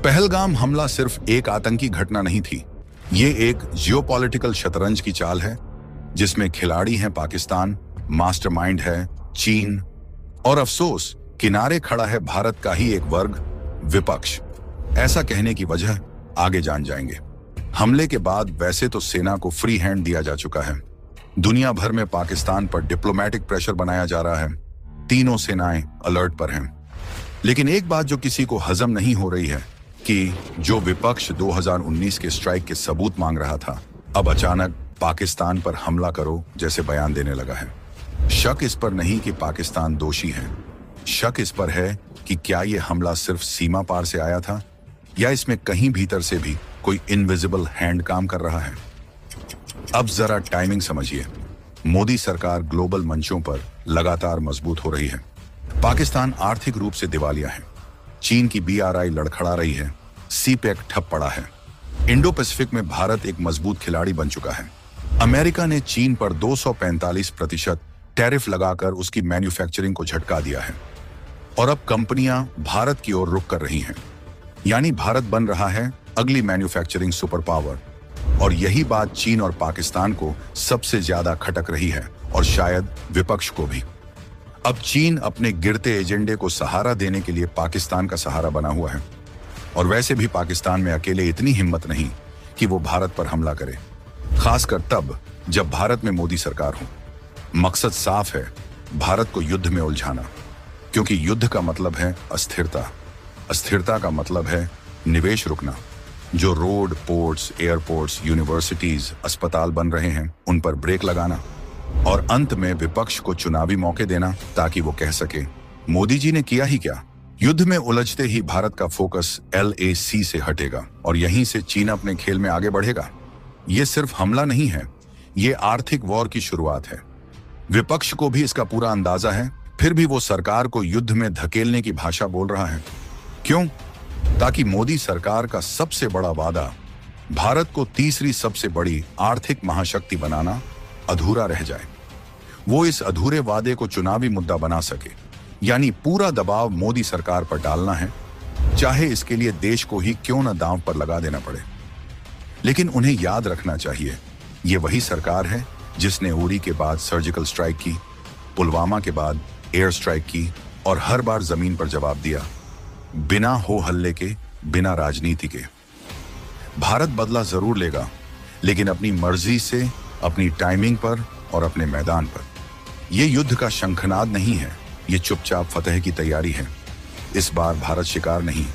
पहलगाम हमला सिर्फ एक आतंकी घटना नहीं थी। ये एक जियोपॉलिटिकल शतरंज की चाल है जिसमें खिलाड़ी हैं पाकिस्तान, मास्टरमाइंड है चीन और अफसोस किनारे खड़ा है भारत का ही एक वर्ग, विपक्ष। ऐसा कहने की वजह आगे जान जाएंगे। हमले के बाद वैसे तो सेना को फ्री हैंड दिया जा चुका है। दुनिया भर में पाकिस्तान पर डिप्लोमेटिक प्रेशर बनाया जा रहा है। तीनों सेनाएं अलर्ट पर हैं। लेकिन एक बात जो किसी को हजम नहीं हो रही है कि जो विपक्ष 2019 के स्ट्राइक के सबूत मांग रहा था, अब अचानक पाकिस्तान पर हमला करो जैसे बयान देने लगा है। शक इस पर नहीं कि पाकिस्तान दोषी है, शक इस पर है कि क्या यह हमला सिर्फ सीमा पार से आया था या इसमें कहीं भीतर से भी कोई इनविजिबल हैंड काम कर रहा है। अब जरा टाइमिंग समझिए। मोदी सरकार ग्लोबल मंचों पर लगातार मजबूत हो रही है। पाकिस्तान आर्थिक रूप से दिवालिया है। चीन की BRI लड़खड़ा रही है। CPEC ठप पड़ा है। इंडो पैसिफिक में भारत एक मजबूत खिलाड़ी बन चुका है। अमेरिका ने चीन पर 245% टैरिफ लगाकर उसकी मैन्युफैक्चरिंग को झटका दिया है और अब कंपनियां भारत की ओर रुख कर रही हैं। यानी भारत बन रहा है अगली मैन्युफैक्चरिंग सुपर पावर। और यही बात चीन और पाकिस्तान को सबसे ज्यादा खटक रही है और शायद विपक्ष को भी। अब चीन अपने गिरते एजेंडे को सहारा देने के लिए पाकिस्तान का सहारा बना हुआ है और वैसे भी पाकिस्तान में अकेले इतनी हिम्मत नहीं कि वो भारत पर हमला करे, खासकर तब जब भारत में मोदी सरकार हो। मकसद साफ है, भारत को युद्ध में उलझाना, क्योंकि युद्ध का मतलब है अस्थिरता, अस्थिरता का मतलब है निवेश रुकना। जो रोड, पोर्ट्स, एयरपोर्ट्स, यूनिवर्सिटीज, अस्पताल बन रहे हैं उन पर ब्रेक लगाना और अंत में विपक्ष को चुनावी मौके देना ताकि वो कह सके मोदी जी ने किया ही क्या। युद्ध में उलझते ही भारत का फोकस LAC से हटेगा और यहीं से चीन अपने खेल में आगे बढ़ेगा। ये सिर्फ हमला नहीं है, ये आर्थिक वॉर की शुरुआत है। विपक्ष को भी इसका पूरा अंदाजा है, फिर भी वो सरकार को युद्ध में धकेलने की भाषा बोल रहा है। क्यों? ताकि मोदी सरकार का सबसे बड़ा वादा, भारत को तीसरी सबसे बड़ी आर्थिक महाशक्ति बनाना, अधूरा रह जाए। वो इस अधूरे वादे को चुनावी मुद्दा बना सके। यानी पूरा दबाव मोदी सरकार पर डालना है, चाहे इसके लिए देश को ही क्यों न दांव पर लगा देना पड़े। लेकिन उन्हें याद रखना चाहिए, ये वही सरकार है जिसने उरी के बाद सर्जिकल स्ट्राइक की, पुलवामा के बाद एयर स्ट्राइक की और हर बार जमीन पर जवाब दिया, बिना हो हल्ले के, बिना राजनीति के। भारत बदला जरूर लेगा, लेकिन अपनी मर्जी से, अपनी टाइमिंग पर और अपने मैदान पर। यह युद्ध का शंखनाद नहीं है, ये चुपचाप फतह की तैयारी है। इस बार भारत शिकार नहीं,